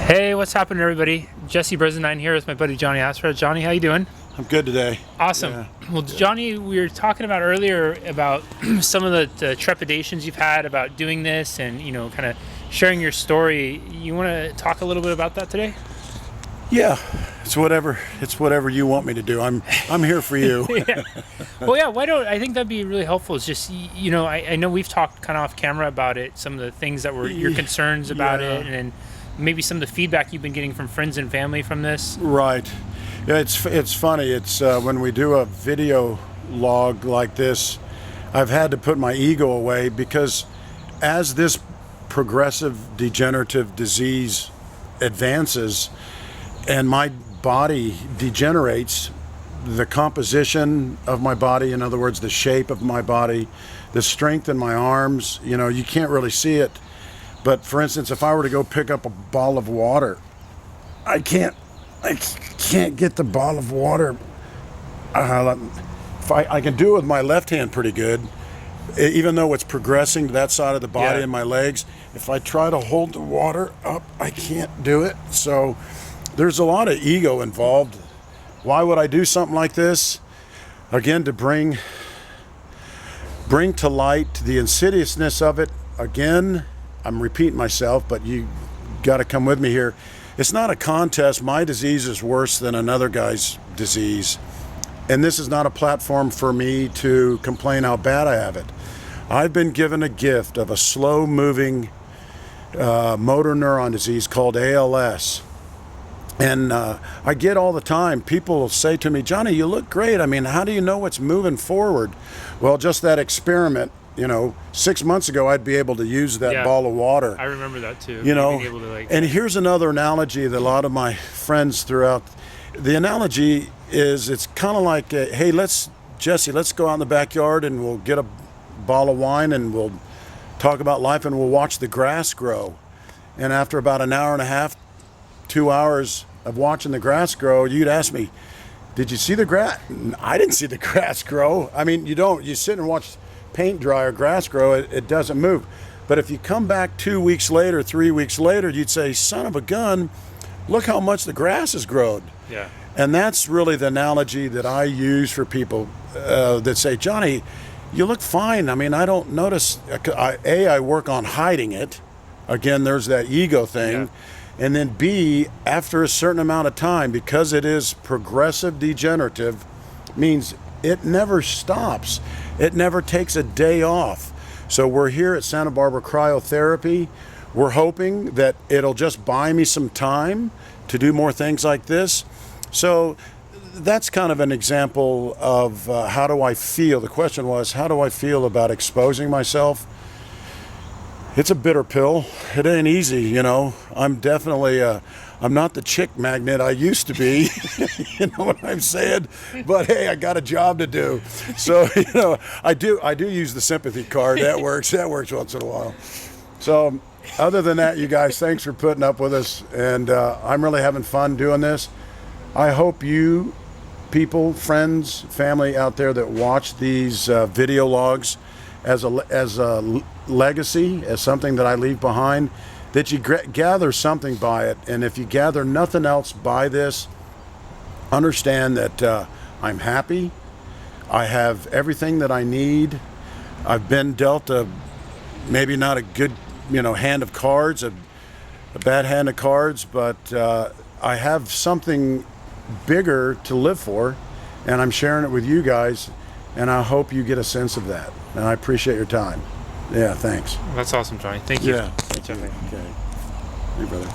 Hey, what's happening, everybody? Jesse Brisendine here with my buddy Johnny Asper. Johnny, how you doing? I'm good today. Awesome. Yeah. Well, Johnny, we were talking about earlier about some of the trepidations you've had about doing this, and kind of sharing your story. You want to talk a little bit about that today? Yeah, it's whatever you want me to do. I'm here for you. Yeah. Well, yeah. I think that'd be really helpful. It's just I know we've talked kind of off camera about it. Some of the things that were your concerns about it, and maybe some of the feedback you've been getting from friends and family from this. Right. Yeah, it's funny. It's when we do a video log like this, I've had to put my ego away because as this progressive degenerative disease advances and my body degenerates, the composition of my body, in other words, the shape of my body, the strength in my arms, you can't really see it. But for instance, if I were to go pick up a bottle of water, I can't get the bottle of water. I can do it with my left hand pretty good, even though it's progressing to that side of the body and my legs. If I try to hold the water up, I can't do it. So there's a lot of ego involved. Why would I do something like this? Again, to bring to light the insidiousness of it. Again, I'm repeating myself, but you got to come with me here. It's not a contest. My disease is worse than another guy's disease. And this is not a platform for me to complain how bad I have it. I've been given a gift of a slow-moving motor neuron disease called ALS. And I get all the time, people say to me, Johnny, you look great. I mean, how do you know what's moving forward? Well, just that experiment. 6 months ago, I'd be able to use that ball of water. I remember that too. Being able to, and here's another analogy that a lot of my friends throughout. The analogy is, it's kind of like, hey, Jesse, let's go out in the backyard and we'll get a bottle of wine and we'll talk about life and we'll watch the grass grow. And after about an hour and a half, 2 hours of watching the grass grow, you'd ask me, did you see the grass? I didn't see the grass grow. I mean, you sit and watch paint dry or grass grow, it doesn't move. But if you come back 2 weeks later, 3 weeks later, you'd say, son of a gun, look how much the grass has grown. Yeah. And that's really the analogy that I use for people that say, Johnny, you look fine. I mean, I don't notice. I work on hiding it. Again, there's that ego thing. Yeah. And then B, after a certain amount of time, because it is progressive degenerative, means it never stops. It never takes a day off. So we're here at Santa Barbara Cryotherapy. We're hoping that it'll just buy me some time to do more things like this. So that's kind of an example of how do I feel. The question was, how do I feel about exposing myself? It's a bitter pill. It ain't easy, I'm definitely I'm not the chick magnet I used to be. You know what I'm saying? But hey, I got a job to do. So, I do use the sympathy card. That works once in a while. So, other than that, you guys, thanks for putting up with us. And I'm really having fun doing this. I hope you people, friends, family out there that watch these video logs as a legacy, as something that I leave behind, that you gather something by it. And if you gather nothing else by this, understand that I'm happy. I have everything that I need. I've been dealt maybe not a good hand of cards, a bad hand of cards, but I have something bigger to live for, and I'm sharing it with you guys, and I hope you get a sense of that. And I appreciate your time. Yeah, thanks. That's awesome, Johnny. Thank you. Yeah. Okay. Hey, brother.